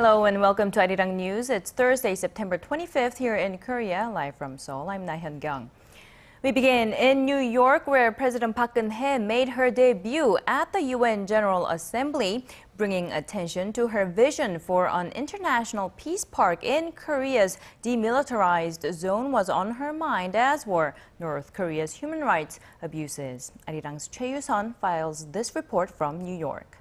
Hello and welcome to ARIRANG News. It's Thursday, September 25th here in Korea, live from Seoul. I'm Laah Hyun-kyung. We begin in New York, where President Park Geun-hye made her debut at the UN General Assembly, bringing attention to her vision for an international peace park in Korea's demilitarized zone was on her mind, as were North Korea's human rights abuses. ARIRANG's Choi You-sun files this report from New York.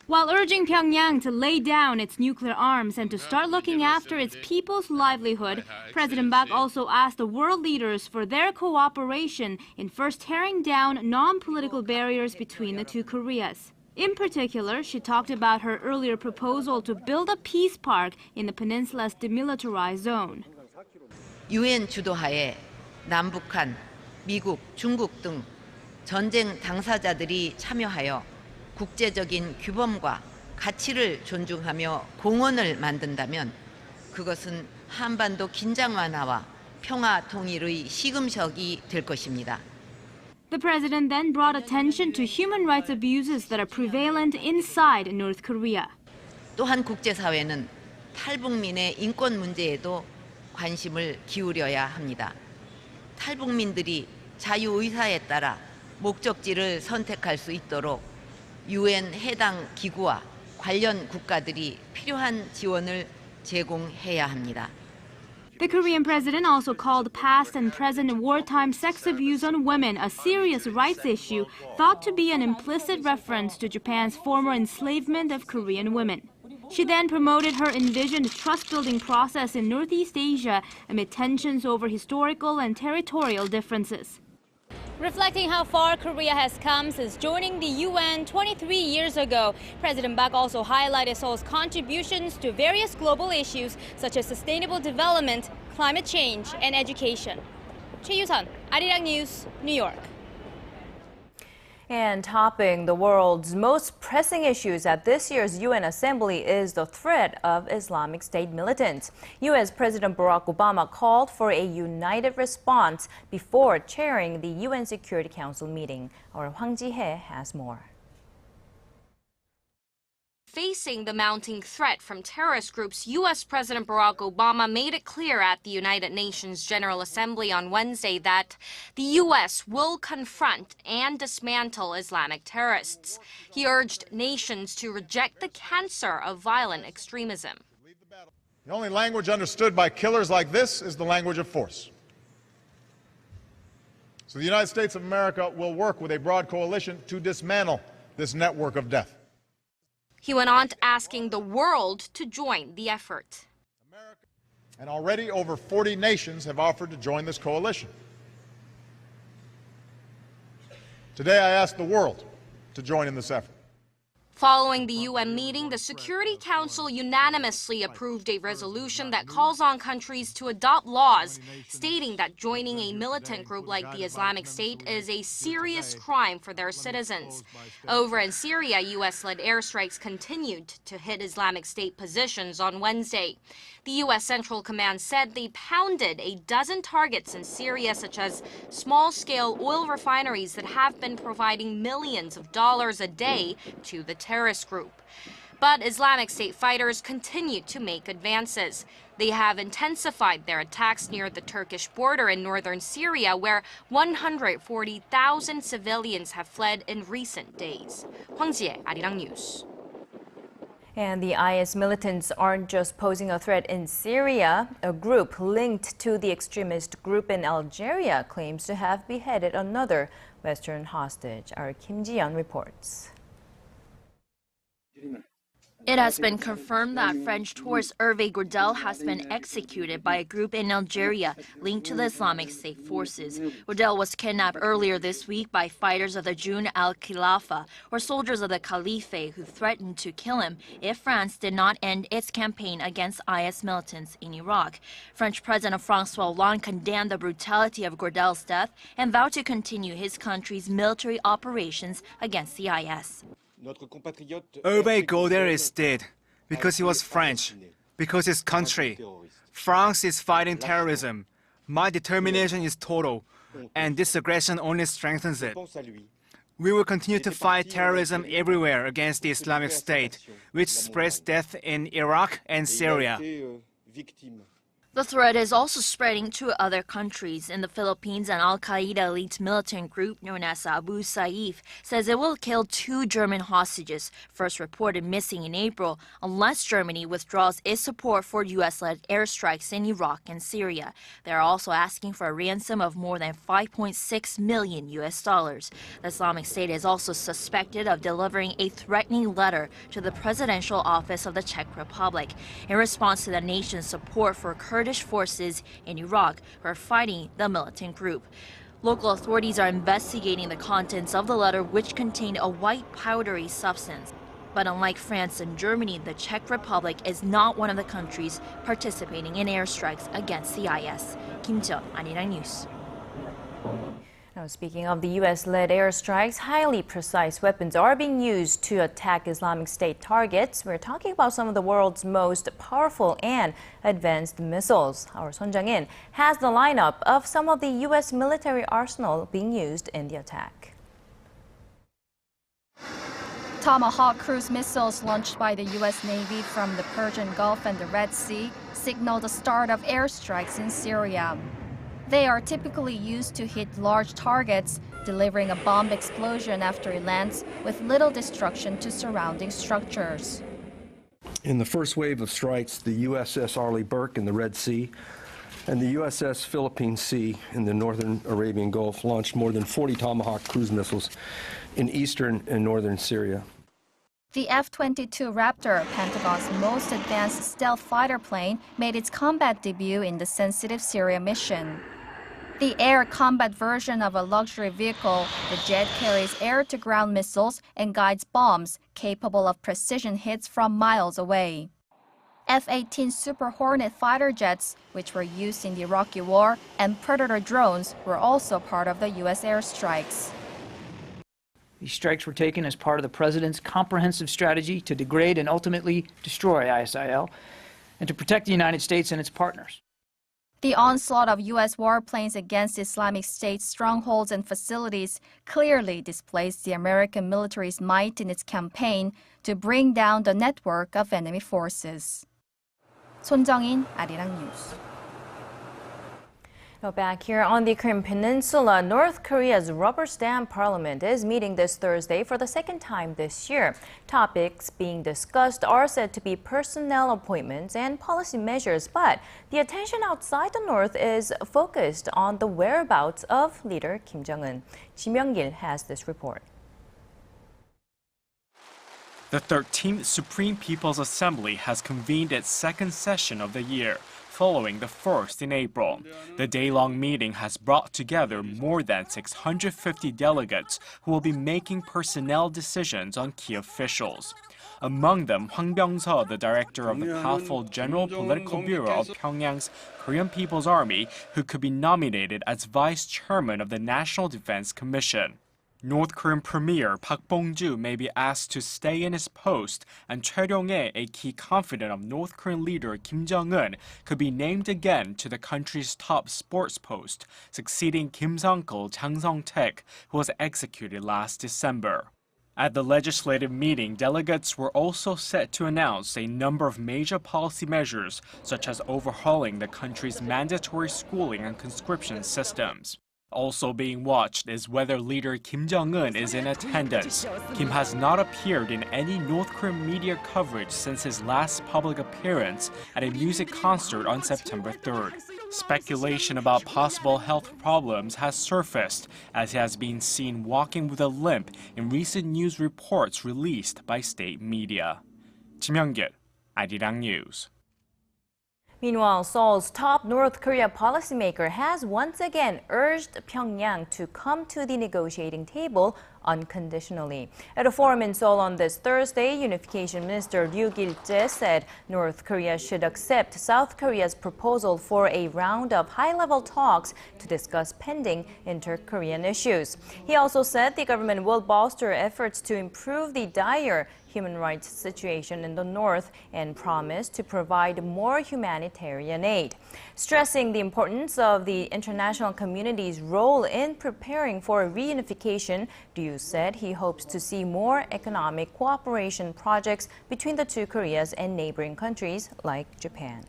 While urging Pyongyang to lay down its nuclear arms and to start looking after its people's livelihood, President Park also asked the world leaders for their cooperation in first tearing down non-political barriers between the two Koreas. In particular, she talked about her earlier proposal to build a peace park in the peninsula's demilitarized zone. UN 주도하에 남북한, 미국, 중국 등 전쟁 당사자들이 참여하여 국제적인 규범과 가치를 존중하며 공헌을 만든다면 그것은 한반도 긴장 완화와 평화 통일의 시금석이 될 것입니다. The president then brought attention to human rights abuses that are prevalent inside North Korea. 또한 국제사회는 탈북민의 인권 문제에도 관심을 기울여야 합니다. 탈북민들이 자유의사에 따라 목적지를 선택할 수 있도록 UN 해당 기구와 관련 국가들이 필요한 지원을 제공해야 합니다. The Korean president also called past and present wartime sex abuse on women a serious rights issue, thought to be an implicit reference to Japan's former enslavement of Korean women. She then promoted her envisioned trust-building process in Northeast Asia amid tensions over historical and territorial differences. Reflecting how far Korea has come since joining the UN 23 years ago, President Park also highlighted Seoul's contributions to various global issues such as sustainable development, climate change, and education. Choi You-sun, ARIRANG News, New York. And topping the world's most pressing issues at this year's UN Assembly is the threat of Islamic State militants. U.S. President Barack Obama called for a united response before chairing the UN Security Council meeting. Our Hwang Ji-hye has more. Facing the mounting threat from terrorist groups, U.S. President Barack Obama made it clear at the United Nations General Assembly on Wednesday that the U.S. will confront and dismantle Islamic terrorists. He urged nations to reject the cancer of violent extremism. The only language understood by killers like this is the language of force. So the United States of America will work with a broad coalition to dismantle this network of death. He went on to asking the world to join the effort. And already over 40 nations have offered to join this coalition. Today I ask the world to join in this effort. Following the UN meeting, the Security Council unanimously approved a resolution that calls on countries to adopt laws stating that joining a militant group like the Islamic State is a serious crime for their citizens. Over in Syria, U.S.-led airstrikes continued to hit Islamic State positions on Wednesday. The U.S. Central Command said they pounded a dozen targets in Syria, such as small-scale oil refineries that have been providing millions of dollars a day to the terrorist group. But Islamic State fighters continue to make advances. They have intensified their attacks near the Turkish border in northern Syria, where 140,000 civilians have fled in recent days. Hwang Ji-hye, ARIRANG News. And the IS militants aren't just posing a threat in Syria. A group linked to the extremist group in Algeria claims to have beheaded another Western hostage. Our Kim Ji-yeon reports. It has been confirmed that French tourist Hervé Gourdel has been executed by a group in Algeria linked to the Islamic State forces. Gourdel was kidnapped earlier this week by fighters of the Jun al-Khilafah, or soldiers of the Caliphate, who threatened to kill him if France did not end its campaign against IS militants in Iraq. French President François Hollande condemned the brutality of Gourdel's death and vowed to continue his country's military operations against the IS. Hervé Gourdel is dead because he was French, because his country. France is fighting terrorism. My determination is total, and this aggression only strengthens it. We will continue to fight terrorism everywhere against the Islamic State, which spreads death in Iraq and Syria. The threat is also spreading to other countries. In the Philippines, an al-Qaeda-linked militant group known as Abu Saif says it will kill 2 German hostages, first reported missing in April, unless Germany withdraws its support for U.S.-led airstrikes in Iraq and Syria. They are also asking for a ransom of more than $5.6 million. The Islamic State is also suspected of delivering a threatening letter to the presidential office of the Czech Republic in response to the nation's support for Kurdish forces in Iraq who are fighting the militant group. Local authorities are investigating the contents of the letter, which contained a white powdery substance. But unlike France and Germany, the Czech Republic is not one of the countries participating in airstrikes against the IS. Kim Jeon, ARIRANG News. Now, speaking of the U.S.-led airstrikes, highly precise weapons are being used to attack Islamic State targets. We're talking about some of the world's most powerful and advanced missiles. Our Son Jang-in has the lineup of some of the U.S. military arsenal being used in the attack. Tomahawk cruise missiles launched by the U.S. Navy from the Persian Gulf and the Red Sea signal the start of airstrikes in Syria. They are typically used to hit large targets, delivering a bomb explosion after it lands with little destruction to surrounding structures. In the first wave of strikes, the USS Arleigh Burke in the Red Sea and the USS Philippine Sea in the northern Arabian Gulf launched more than 40 Tomahawk cruise missiles in eastern and northern Syria. The F-22 Raptor, Pentagon's most advanced stealth fighter plane, made its combat debut in the sensitive Syria mission. The air combat version of a luxury vehicle, the jet carries air-to-ground missiles and guides bombs capable of precision hits from miles away. F-18 Super Hornet fighter jets, which were used in the Iraqi war, and Predator drones were also part of the U.S. airstrikes. These strikes were taken as part of the President's comprehensive strategy to degrade and ultimately destroy ISIL and to protect the United States and its partners. The onslaught of U.S. warplanes against Islamic State strongholds and facilities clearly displays the American military's might in its campaign to bring down the network of enemy forces. Son Jang-in, ARIRANG News. Now back here on the Korean peninsula, North Korea's rubber stamp parliament is meeting this Thursday for the second time this year. Topics being discussed are said to be personnel appointments and policy measures, but the attention outside the North is focused on the whereabouts of leader Kim Jong-un. Ji Myung-gil has this report. The 13th Supreme People's Assembly has convened its second session of the year, following the first in April. The day-long meeting has brought together more than 650 delegates who will be making personnel decisions on key officials. Among them, Hwang Byung-seo, the director of the powerful General Political Bureau of Pyongyang's Korean People's Army, who could be nominated as vice chairman of the National Defense Commission. North Korean Premier Park Bong-ju may be asked to stay in his post, and Choi You-sun, a key confidant of North Korean leader Kim Jong-un, could be named again to the country's top sports post, succeeding Kim's uncle Jang Song-taek, who was executed last December. At the legislative meeting, delegates were also set to announce a number of major policy measures, such as overhauling the country's mandatory schooling and conscription systems. Also being watched is whether leader Kim Jong-un is in attendance. Kim has not appeared in any North Korean media coverage since his last public appearance at a music concert on September 3rd. Speculation about possible health problems has surfaced, as he has been seen walking with a limp in recent news reports released by state media. Ji Myung-gil, ARIRANG News. Meanwhile, Seoul's top North Korea policymaker has once again urged Pyongyang to come to the negotiating table unconditionally. At a forum in Seoul on this Thursday, Unification Minister Ryu Gil-jae said North Korea should accept South Korea's proposal for a round of high-level talks to discuss pending inter-Korean issues. He also said the government will bolster efforts to improve the dire human rights situation in the north and promised to provide more humanitarian aid. Stressing the importance of the international community's role in preparing for reunification, Ryu Yoo said he hopes to see more economic cooperation projects between the two Koreas and neighboring countries like Japan.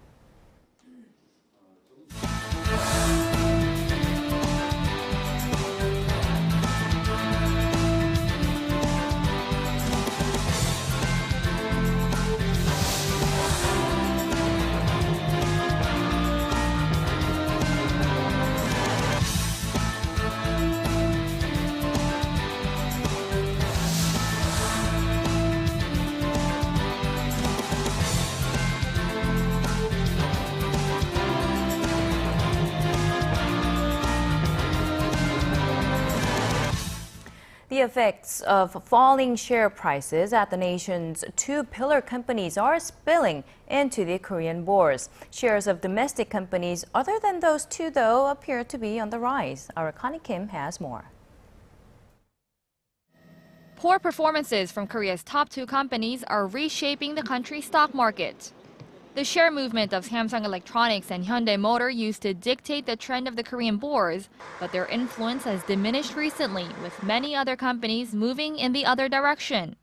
The effects of falling share prices at the nation's two pillar companies are spilling into the Korean bourse. Shares of domestic companies other than those two, though, appear to be on the rise. Our Connie Kim has more. Poor performances from Korea's top two companies are reshaping the country's stock market. The share movement of Samsung Electronics and Hyundai Motor used to dictate the trend of the Korean bourse, but their influence has diminished recently, with many other companies moving in the other direction.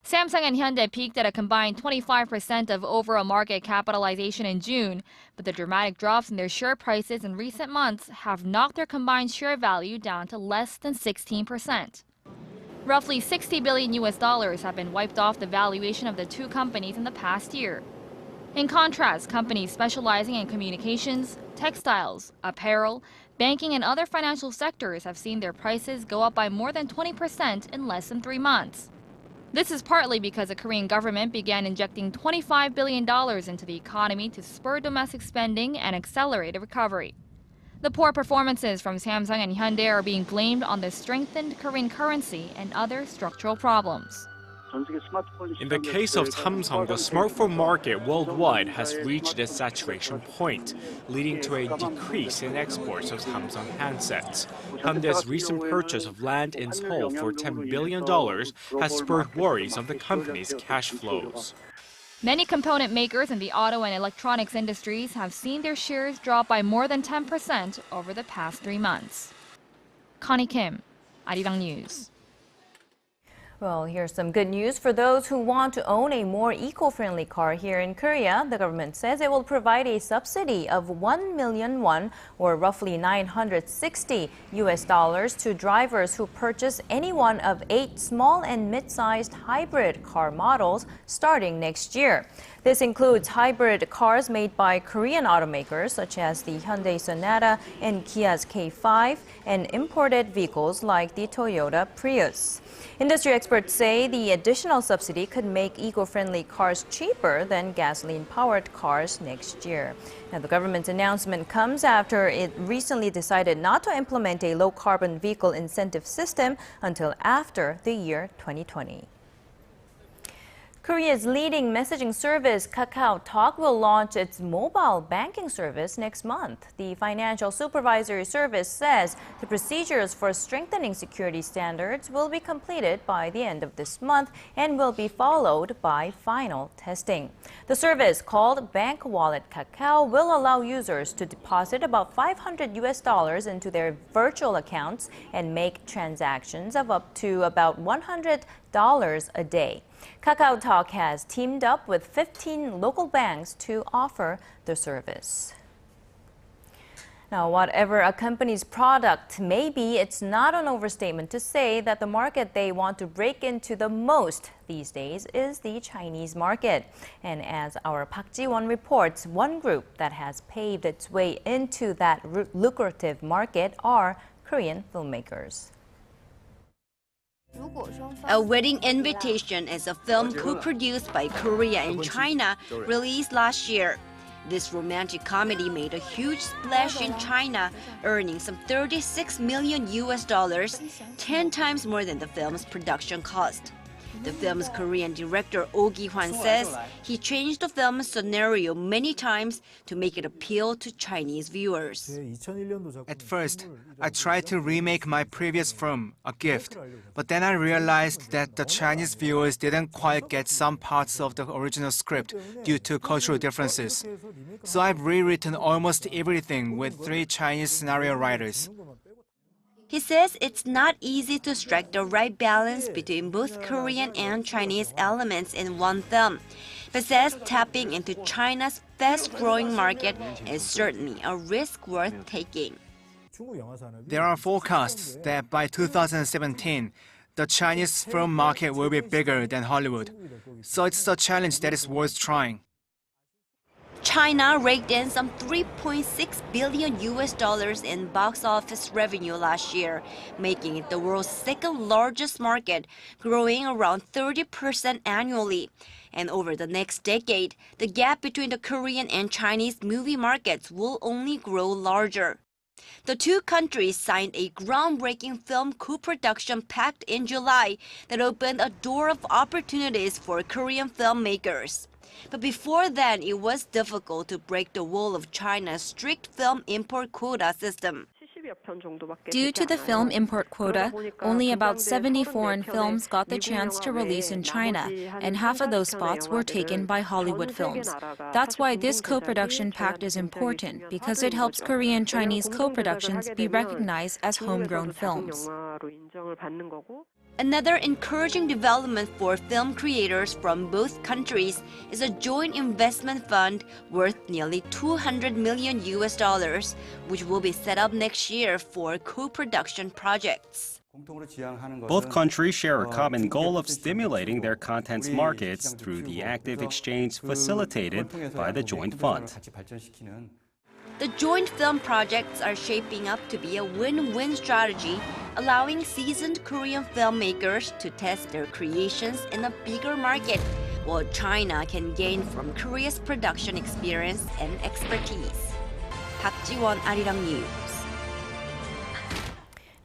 Samsung and Hyundai peaked at a combined 25% of overall market capitalization in June, but the dramatic drops in their share prices in recent months have knocked their combined share value down to less than 16%. Roughly $60 billion have been wiped off the valuation of the two companies in the past year. In contrast, companies specializing in communications, textiles, apparel, banking, and other financial sectors have seen their prices go up by more than 20% in less than 3 months. This is partly because the Korean government began injecting $25 billion into the economy to spur domestic spending and accelerate a recovery. The poor performances from Samsung and Hyundai are being blamed on the strengthened Korean currency and other structural problems. In the case of Samsung, the smartphone market worldwide has reached its saturation point, leading to a decrease in exports of Samsung handsets. Hyundai's recent purchase of land in Seoul for $10 billion has spurred worries of the company's cash flows. Many component makers in the auto and electronics industries have seen their shares drop by more than 10% over the past 3 months. Connie Kim, ARIRANG News. Well, here's some good news for those who want to own a more eco-friendly car here in Korea. The government says it will provide a subsidy of 1 million won, or roughly $960 to drivers who purchase any one of 8 small and mid-sized hybrid car models starting next year. This includes hybrid cars made by Korean automakers such as the Hyundai Sonata and Kia's K5, and imported vehicles like the Toyota Prius. Industry experts say the additional subsidy could make eco-friendly cars cheaper than gasoline-powered cars next year. Now, the government's announcement comes after it recently decided not to implement a low-carbon vehicle incentive system until after the year 2020. Korea's leading messaging service, KakaoTalk, will launch its mobile banking service next month. The Financial Supervisory Service says the procedures for strengthening security standards will be completed by the end of this month and will be followed by final testing. The service, called Bank Wallet Kakao, will allow users to deposit about $500 into their virtual accounts and make transactions of up to about $100 a day. KakaoTalk has teamed up with 15 local banks to offer the service. Now, whatever a company's product may be, it's not an overstatement to say that the market they want to break into the most these days is the Chinese market. And as our Park Ji-won reports, one group that has paved its way into that lucrative market are Korean filmmakers. A Wedding Invitation is a film co-produced by Korea and China, released last year. This romantic comedy made a huge splash in China, earning some $36 million, 10 times more than the film's production cost. The film's Korean director Oh Gi-hwan says he changed the film's scenario many times to make it appeal to Chinese viewers. At first, I tried to remake my previous film, A Gift, but then I realized that the Chinese viewers didn't quite get some parts of the original script due to cultural differences. So I've rewritten almost everything with 3 Chinese scenario writers. He says it's not easy to strike the right balance between both Korean and Chinese elements in one film, but says tapping into China's fast-growing market is certainly a risk worth taking. There are forecasts that by 2017, the Chinese film market will be bigger than Hollywood. So it's a challenge that is worth trying. China raked in some $3.6 billion in box office revenue last year, making it the world's second largest market, growing around 30% annually. And over the next decade, the gap between the Korean and Chinese movie markets will only grow larger. The two countries signed a groundbreaking film co-production pact in July that opened a door of opportunities for Korean filmmakers. But before then, it was difficult to break the wall of China's strict film import quota system. Due to the film import quota, only about 70 foreign films got the chance to release in China, and half of those spots were taken by Hollywood films. That's why this co-production pact is important, because it helps Korean Chinese co-productions be recognized as homegrown films. Another encouraging development for film creators from both countries is a joint investment fund worth nearly $200 million, which will be set up next year for co-production projects. Both countries share a common goal of stimulating their content's markets through the active exchange facilitated by the joint fund. The joint film projects are shaping up to be a win-win strategy, allowing seasoned Korean filmmakers to test their creations in a bigger market, while China can gain from Korea's production experience and expertise. Park Ji-won, ARIRANG News.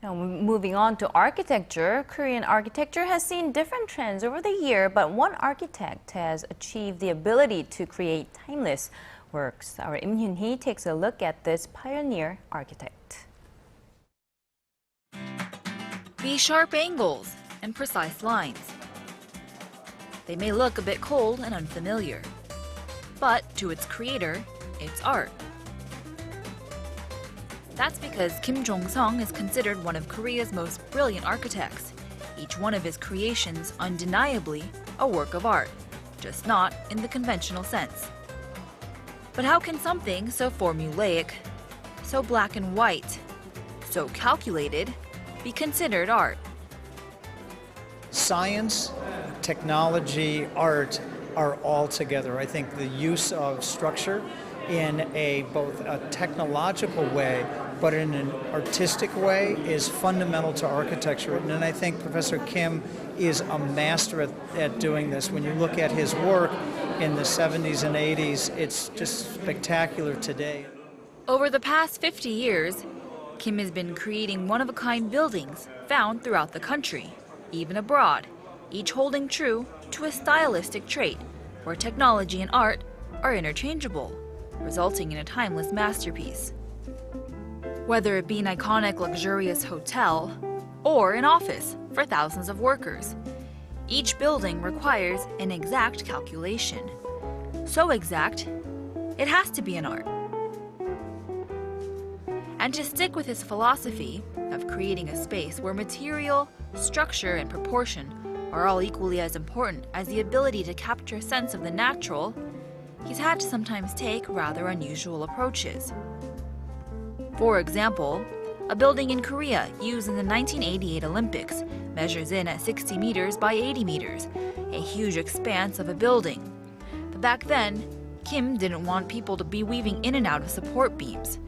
Now, moving on to architecture, Korean architecture has seen different trends over the year, but one architect has achieved the ability to create timeless works. Our Im Hyun-hee takes a look at this pioneer architect. The sharp angles and precise lines. They may look a bit cold and unfamiliar, but to its creator, it's art. That's because Kim Jong-sung is considered one of Korea's most brilliant architects. Each one of his creations undeniably a work of art, just not in the conventional sense. But how can something so formulaic, so black and white, so calculated, be considered art? Science, technology, art are all together. I think the use of structure in both a technological way but in an artistic way is fundamental to architecture. And I think Professor Kim is a master at doing this. When you look at his work in the 70s and 80s, it's just spectacular today. Over the past 50 years, Kim has been creating one-of-a-kind buildings found throughout the country, even abroad, each holding true to a stylistic trait where technology and art are interchangeable, resulting in a timeless masterpiece. Whether it be an iconic luxurious hotel or an office for thousands of workers, each building requires an exact calculation. So exact, it has to be an art. And to stick with his philosophy of creating a space where material, structure, and proportion are all equally as important as the ability to capture a sense of the natural, he's had to sometimes take rather unusual approaches. For example, a building in Korea used in the 1988 Olympics measures in at 60 meters by 80 meters, a huge expanse of a building. But back then, Kim didn't want people to be weaving in and out of support beams.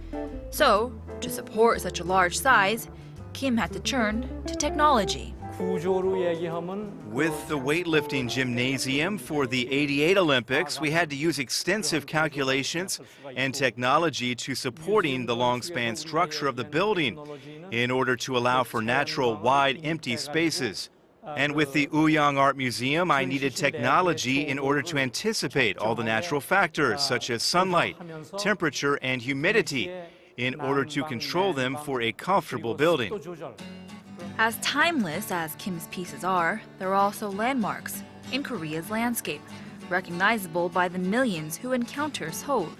So, to support such a large size, Kim had to turn to technology. With the weightlifting gymnasium for the 88 Olympics, we had to use extensive calculations and technology to supporting the long-span structure of the building in order to allow for natural, wide, empty spaces. And with the Uyang Art Museum, I needed technology in order to anticipate all the natural factors such as sunlight, temperature, and humidity in order to control them for a comfortable building. As timeless as Kim's pieces are, they're also landmarks in Korea's landscape, recognizable by the millions who encounter Seoul.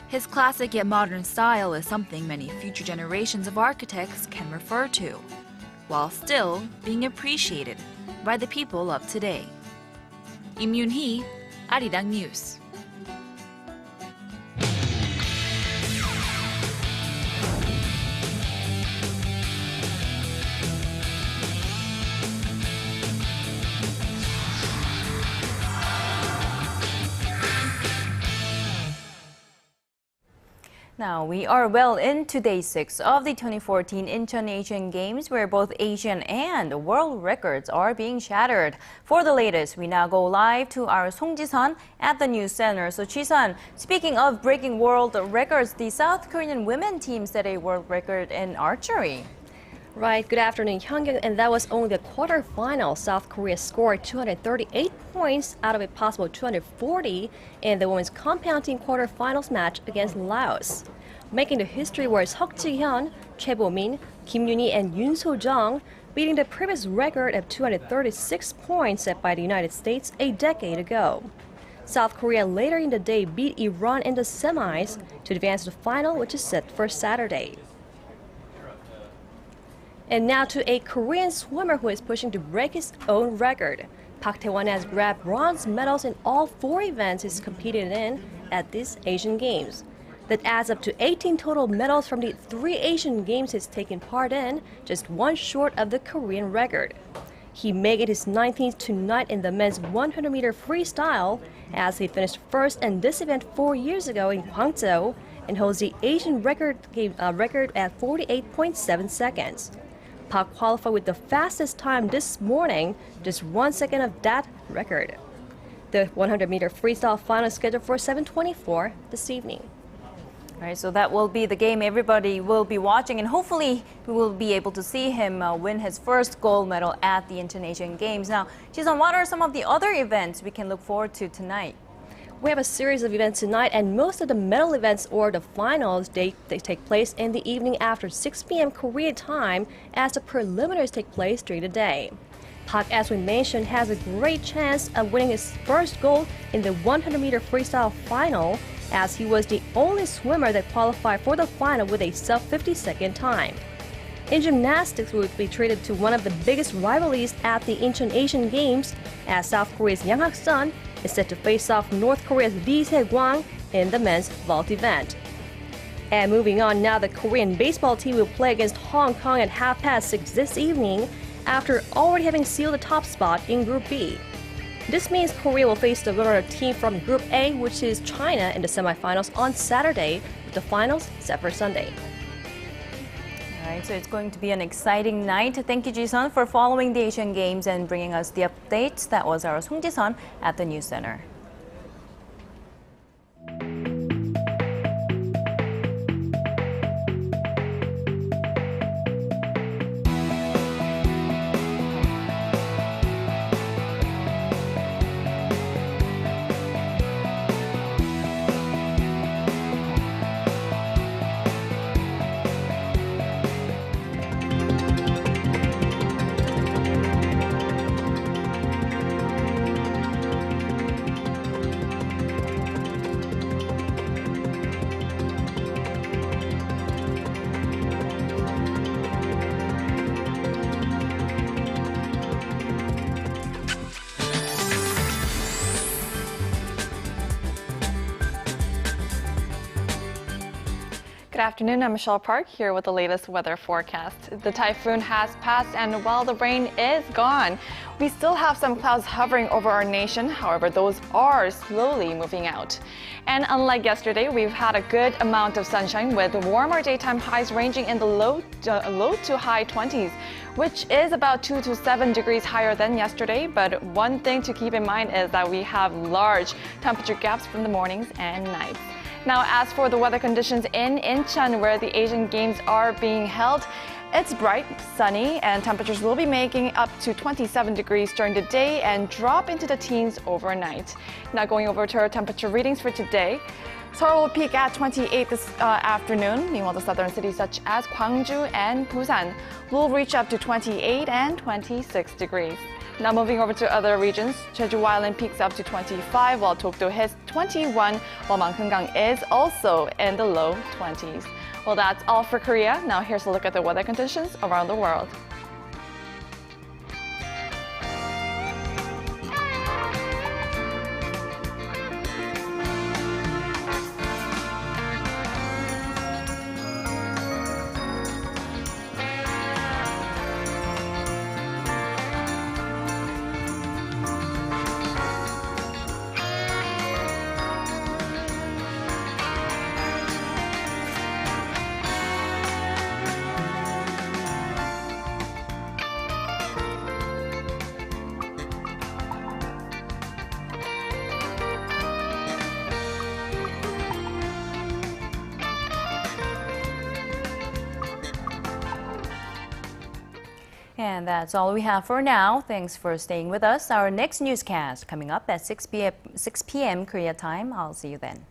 His classic yet modern style is something many future generations of architects can refer to, while still being appreciated by the people of today. Im Yoon-hee, ARIRANG News. Now, we are well into day 6 of the 2014 Incheon Asian Games, where both Asian and world records are being shattered. For the latest, we now go live to our Song Ji-sun at the news center. So, Ji-sun, speaking of breaking world records, the South Korean women team set a world record in archery. Right, good afternoon, Hyun-kyung, and that was only the quarterfinal. South Korea scored 238 points out of a possible 240 in the women's compound-team quarterfinals match against Laos. Making the history was Seok Ji-hyun, Choi Bo-min, Kim Yoon-hee, and Yoon So-jung, beating the previous record of 236 points set by the United States a decade ago. South Korea later in the day beat Iran in the semis to advance to the final, which is set for Saturday. And now to a Korean swimmer who is pushing to break his own record. Park Tae-won has grabbed bronze medals in all 4 events he's competed in at these Asian Games. That adds up to 18 total medals from the 3 Asian Games he's taken part in, just 1 short of the Korean record. He made it his 19th tonight in the men's 100-meter freestyle, as he finished first in this event 4 years ago in Gwangju and holds the Asian record at 48.7 seconds. Park qualified with the fastest time this morning, just 1 second of that record. The 100-meter freestyle final is scheduled for 7:24 this evening. All right, so that will be the game everybody will be watching, and hopefully we will be able to see him win his first gold medal at the Incheon Asian Games. Now, Ji-sun, what are some of the other events we can look forward to tonight? We have a series of events tonight, and most of the medal events or the finals, they take place in the evening after 6 p.m. Korea time, as the preliminaries take place during the day. Park, as we mentioned, has a great chance of winning his first gold in the 100-meter freestyle final, as he was the only swimmer that qualified for the final with a sub-50-second time. In gymnastics, we will be treated to one of the biggest rivalries at the Incheon Asian Games, as South Korea's Yang Hak-sun is set to face off North Korea's Lee Se-kwang in the men's vault event. And moving on now, the Korean baseball team will play against Hong Kong at 6:30 this evening, after already having sealed the top spot in Group B. This means Korea will face the winner team from Group A, which is China, in the semifinals on Saturday, with the finals set for Sunday. All right, so it's going to be an exciting night. Thank you, Ji-sun, for following the Asian Games and bringing us the updates. That was our Song Ji-sun at the News Center. Good afternoon, I'm Michelle Park here with the latest weather forecast. The typhoon has passed, and while the rain is gone, we still have some clouds hovering over our nation. However, those are slowly moving out. And unlike yesterday, we've had a good amount of sunshine with warmer daytime highs ranging in the low to high 20s, which is about 2 to 7 degrees higher than yesterday. But one thing to keep in mind is that we have large temperature gaps from the mornings and nights. Now, as for the weather conditions in Incheon, where the Asian Games are being held, it's bright, sunny, and temperatures will be making up to 27 degrees during the day and drop into the teens overnight. Now, going over to our temperature readings for today. Seoul will peak at 28 this afternoon. Meanwhile, the southern cities such as Gwangju and Busan will reach up to 28 and 26 degrees. Now moving over to other regions, Jeju Island peaks up to 25 while Dokdo hits 21, while Mankhungang is also in the low 20s. Well, that's all for Korea. Now here's a look at the weather conditions around the world. And that's all we have for now. Thanks for staying with us. Our next newscast coming up at 6 p.m. Korea time. I'll see you then.